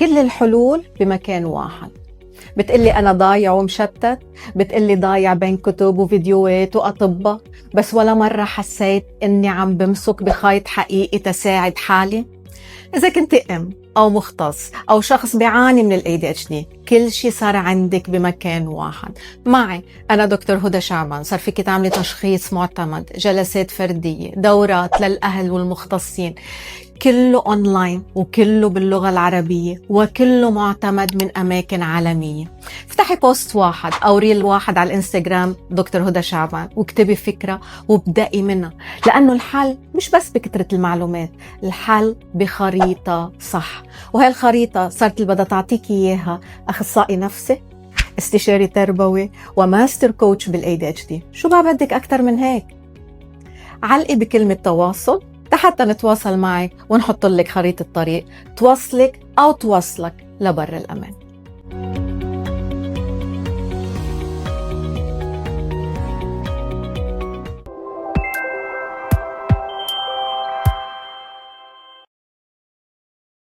كل الحلول بمكان واحد. بتقلي أنا ضايع ومشتت، بتقلي ضايع بين كتب وفيديوهات وأطباء، بس ولا مرة حسيت إني عم بمسك بخيط حقيقي تساعد حالي؟ إذا كنت أم أو مختص أو شخص بيعاني من ال ADHD، كل شي صار عندك بمكان واحد. معي أنا دكتور هدى شعبان، صار فيك تعملي تشخيص معتمد، جلسات فردية، دورات للأهل والمختصين، كله أونلاين وكله باللغة العربية وكله معتمد من أماكن عالمية. افتحي بوست واحد أو ريل واحد على الانستغرام دكتور هدى شعبان واكتبي فكرة وابدأي منها، لأنه الحل مش بس بكترة المعلومات، الحل بخريطة صح. وهي الخريطة صارت اللي بدها تعطيك إياها أخصائي نفسي، استشاري تربوي، وماستر كوتش بالADHD. شو بقى بدك أكتر من هيك؟ علقي بكلمة تواصل حتى نتواصل معك ونحط لك خريطة طريق توصلك أو توصلك لبر الأمان.